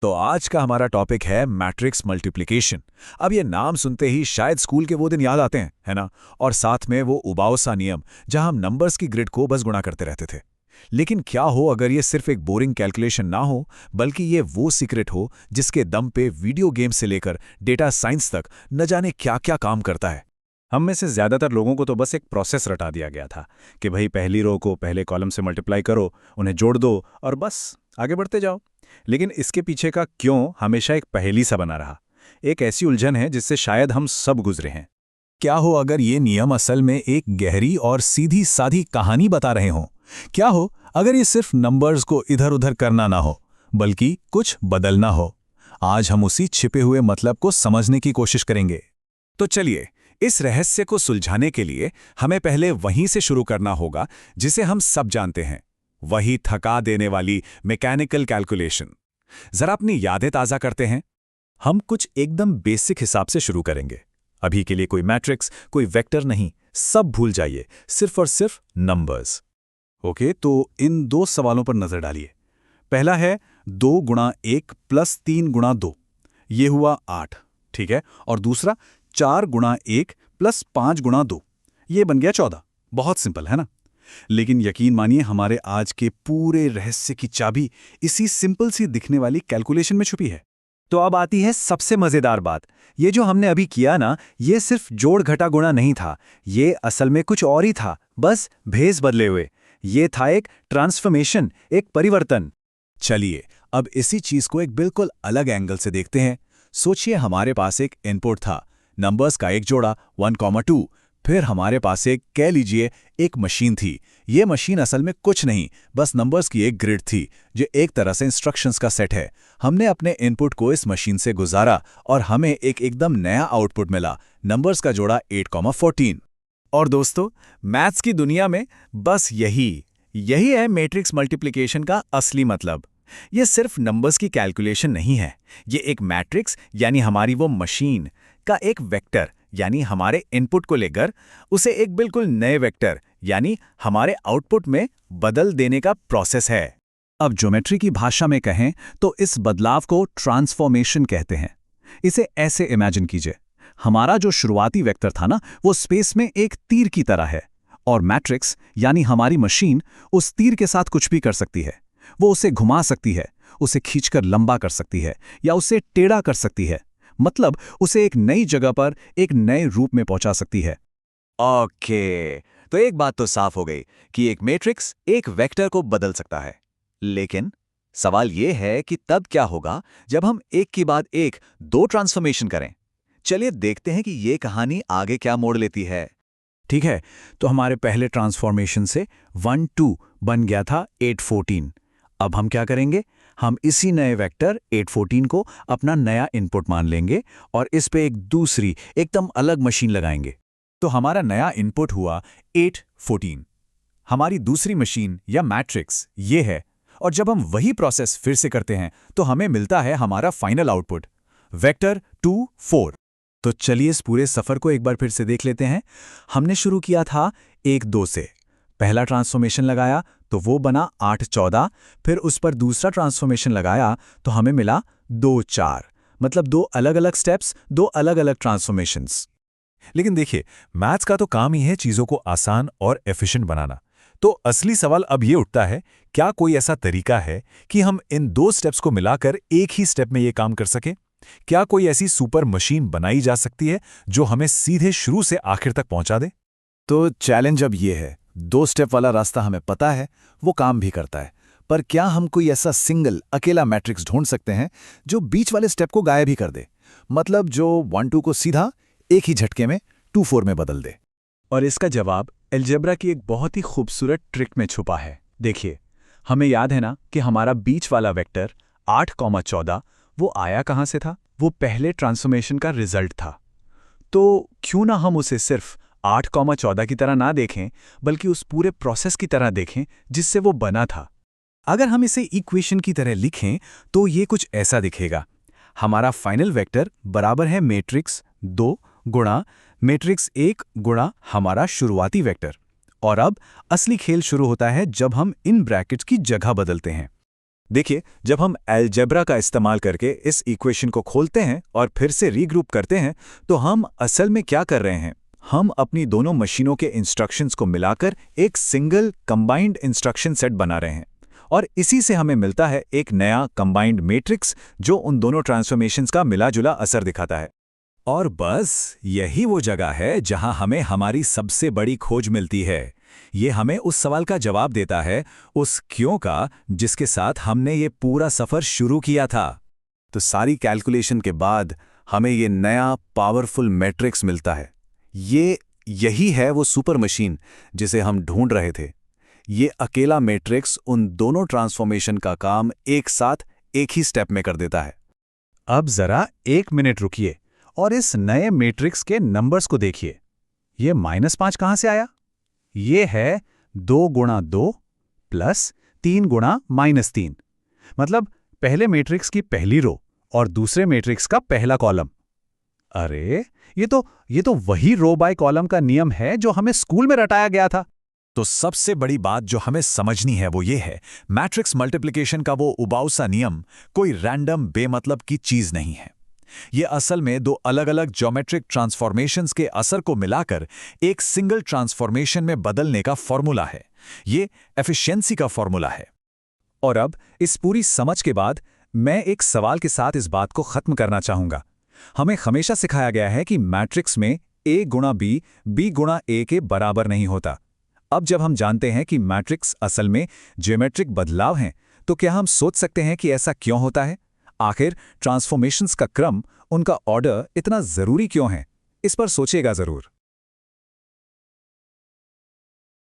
तो आज का हमारा टॉपिक है मैट्रिक्स मल्टीप्लिकेशन। अब ये नाम सुनते ही शायद स्कूल के वो दिन याद आते हैं, है ना? और साथ में वो उबाऊ सा नियम जहां हम नंबर्स की ग्रिड को बस गुणा करते रहते थे। लेकिन क्या हो अगर ये सिर्फ एक बोरिंग कैलकुलेशन ना हो, बल्कि ये वो सीक्रेट हो जिसके दम पे वीडियो गेम से लेकर डेटा साइंस तक न जाने क्या क्या काम करता है। हम में से ज़्यादातर लोगों को तो बस एक प्रोसेस रटा दिया गया था कि भाई पहली रो को पहले कॉलम से मल्टीप्लाई करो, उन्हें जोड़ दो और बस आगे बढ़ते जाओ। लेकिन इसके पीछे का क्यों हमेशा एक पहेली सा बना रहा, एक ऐसी उलझन है जिससे शायद हम सब गुजरे हैं। क्या हो अगर ये नियम असल में एक गहरी और सीधी साधी कहानी बता रहे हों? क्या हो अगर ये सिर्फ नंबर्स को इधर उधर करना ना हो, बल्कि कुछ बदलना हो? आज हम उसी छिपे हुए मतलब को समझने की कोशिश करेंगे। तो चलिए, इस रहस्य को सुलझाने के लिए हमें पहले वहीं से शुरू करना होगा जिसे हम सब जानते हैं, वही थका देने वाली मैकेनिकल कैलकुलेशन। जरा अपनी यादें ताज़ा करते हैं। हम कुछ एकदम बेसिक हिसाब से शुरू करेंगे। अभी के लिए कोई मैट्रिक्स, कोई वेक्टर नहीं, सब भूल जाइए, सिर्फ और सिर्फ नंबर्स। ओके, तो इन दो सवालों पर नजर डालिए। पहला है 2 गुणा 1 प्लस 3 गुणा 2, ये हुआ 8, ठीक है। और दूसरा 4 गुणा 1 प्लस 5 गुणा 2, ये बन गया 14। बहुत सिंपल है ना? लेकिन यकीन मानिए, हमारे आज के पूरे रहस्य की चाबी इसी सिंपल सी दिखने वाली कैलकुलेशन में छुपी है। तो अब आती है सबसे मजेदार बात। ये जो हमने अभी किया ना, ये सिर्फ जोड़ घटा गुणा नहीं था, ये असल में कुछ और ही था, बस भेस बदले हुए। ये था एक ट्रांसफॉर्मेशन, एक परिवर्तन। चलिए, अब इसी चीज को एक बिल्कुल अलग एंगल से देखते हैं। सोचिए, हमारे पास एक इनपुट था, नंबर्स का एक जोड़ा 1,2। फिर हमारे पास एक, कह लीजिए, एक मशीन थी। ये मशीन असल में कुछ नहीं, बस नंबर्स की एक ग्रिड थी, जो एक तरह से इंस्ट्रक्शंस का सेट है। हमने अपने इनपुट को इस मशीन से गुजारा और हमें एक एकदम नया आउटपुट मिला, नंबर्स का जोड़ा 8,14। और दोस्तों, मैथ्स की दुनिया में बस यही है मैट्रिक्स मल्टीप्लिकेशन का असली मतलब। ये सिर्फ नंबर्स की कैलकुलेशन नहीं है, ये एक मैट्रिक्स यानी हमारी वो मशीन का एक वेक्टर यानी हमारे इनपुट को लेकर उसे एक बिल्कुल नए वेक्टर यानी हमारे आउटपुट में बदल देने का प्रोसेस है। अब ज्योमेट्री की भाषा में कहें तो इस बदलाव को ट्रांसफॉर्मेशन कहते हैं। इसे ऐसे इमेजिन कीजिए, हमारा जो शुरुआती वेक्टर था ना, वो स्पेस में एक तीर की तरह है, और मैट्रिक्स यानी हमारी मशीन उस तीर के साथ कुछ भी कर सकती है। वो उसे घुमा सकती है, उसे खींचकर लंबा कर सकती है, या उसे टेढ़ा कर सकती है। मतलब उसे एक नई जगह पर एक नए रूप में पहुंचा सकती है। ओके, तो एक बात तो साफ हो गई कि एक मैट्रिक्स एक वेक्टर को बदल सकता है। लेकिन सवाल यह है कि तब क्या होगा जब हम एक के बाद एक दो ट्रांसफॉर्मेशन करें। चलिए देखते हैं कि यह कहानी आगे क्या मोड़ लेती है। ठीक है, तो हमारे पहले ट्रांसफॉर्मेशन से 1 2 बन गया था 8 14। अब हम क्या करेंगे? हम इसी नए वेक्टर 8 14 को अपना नया इनपुट मान लेंगे और इस पे एक दूसरी एकदम अलग मशीन लगाएंगे। तो हमारा नया इनपुट हुआ 8 14। हमारी दूसरी मशीन या मैट्रिक्स ये है, और जब हम वही प्रोसेस फिर से करते हैं तो हमें मिलता है हमारा फाइनल आउटपुट, वेक्टर 2 4। तो चलिए इस पूरे सफर को एक बार फिर से देख लेते हैं। हमने शुरू किया था 1 2 से, पहला ट्रांसफॉर्मेशन लगाया तो वो बना 8 14। फिर उस पर दूसरा ट्रांसफॉर्मेशन लगाया तो हमें मिला 2 4। मतलब दो अलग अलग स्टेप्स, दो अलग अलग ट्रांसफॉर्मेशंस। लेकिन देखिए, मैथ्स का तो काम ही है चीजों को आसान और एफिशिएंट बनाना। तो असली सवाल अब ये उठता है, क्या कोई ऐसा तरीका है कि हम इन दो स्टेप्स को मिलाकर एक ही स्टेप में ये काम कर सकें? क्या कोई ऐसी सुपर मशीन बनाई जा सकती है जो हमें सीधे शुरू से आखिर तक पहुंचा दे? तो चैलेंज अब ये है, 2 स्टेप वाला रास्ता हमें पता है, वो काम भी करता है, पर क्या हम कोई ऐसा सिंगल अकेला मैट्रिक्स ढूंढ सकते हैं जो बीच वाले स्टेप को गायब ही कर दे? मतलब जो 1 2 को सीधा एक ही झटके में 2 4 में बदल दे। और इसका जवाब अलजेब्रा की एक बहुत ही खूबसूरत ट्रिक में छुपा है। देखिए, हमें याद है ना कि हमारा बीच वाला वेक्टर 8,14 वो आया कहाँ से था? वो पहले ट्रांसफॉर्मेशन का रिजल्ट था। तो क्यों ना हम उसे सिर्फ 8,14 की तरह ना देखें, बल्कि उस पूरे प्रोसेस की तरह देखें जिससे वो बना था। अगर हम इसे इक्वेशन की तरह लिखें तो ये कुछ ऐसा दिखेगा। हमारा फाइनल वेक्टर बराबर है मैट्रिक्स 2 गुणा मैट्रिक्स 1 गुणा हमारा शुरुआती वेक्टर। और अब असली खेल शुरू होता है जब हम इन ब्रैकेट्स की जगह बदलते हैं। देखिए, जब हम अलजेब्रा का इस्तेमाल करके इस इक्वेशन को खोलते हैं और फिर से रीग्रुप करते हैं, तो हम असल में क्या कर रहे हैं? हम अपनी दोनों मशीनों के इंस्ट्रक्शंस को मिलाकर एक सिंगल कंबाइंड इंस्ट्रक्शन सेट बना रहे हैं, और इसी से हमें मिलता है एक नया कंबाइंड मैट्रिक्स जो उन दोनों ट्रांसफॉर्मेशंस का मिला-जुला असर दिखाता है। और बस यही वो जगह है जहां हमें हमारी सबसे बड़ी खोज मिलती है। ये हमें उस सवाल का जवाब देता है, उस क्यों का, जिसके साथ हमने ये पूरा सफर शुरू किया था। तो सारी कैलकुलेशन के बाद हमें ये नया पावरफुल मैट्रिक्स मिलता है। यही है वो सुपर मशीन जिसे हम ढूंढ रहे थे। ये अकेला मैट्रिक्स उन दोनों ट्रांसफॉर्मेशन का काम एक साथ एक ही स्टेप में कर देता है। अब जरा 1 मिनट रुकिए और इस नए मैट्रिक्स के नंबर्स को देखिए। ये -5 कहां से आया? ये है 2 गुणा 2 प्लस 3 गुणा -3। मतलब पहले मैट्रिक्स की पहली रो और दूसरे मैट्रिक्स का पहला कॉलम। अरे ये तो वही रो बाय कॉलम का नियम है जो हमें स्कूल में रटाया गया था। तो सबसे बड़ी बात जो हमें समझनी है वो ये है, मैट्रिक्स मल्टीप्लिकेशन का वो उबाऊ सा नियम कोई रैंडम बेमतलब की चीज नहीं है। ये असल में दो अलग-अलग ज्योमेट्रिक ट्रांसफॉर्मेशंस के असर को मिलाकर एक सिंगल ट्रांसफॉर्मेशन में बदलने का फॉर्मूला है। ये एफिशिएंसी का फॉर्मूला है। और अब इस पूरी समझ के बाद मैं एक सवाल के साथ इस बात को खत्म करना चाहूंगा। हमें हमेशा सिखाया गया है कि मैट्रिक्स में A गुणा B गुणा A के बराबर नहीं होता। अब जब हम जानते हैं कि मैट्रिक्स असल में ज्योमेट्रिक बदलाव हैं, तो क्या हम सोच सकते हैं कि ऐसा क्यों होता है? आखिर ट्रांसफॉर्मेशंस का क्रम, उनका ऑर्डर इतना जरूरी क्यों है? इस पर सोचिएगा जरूर।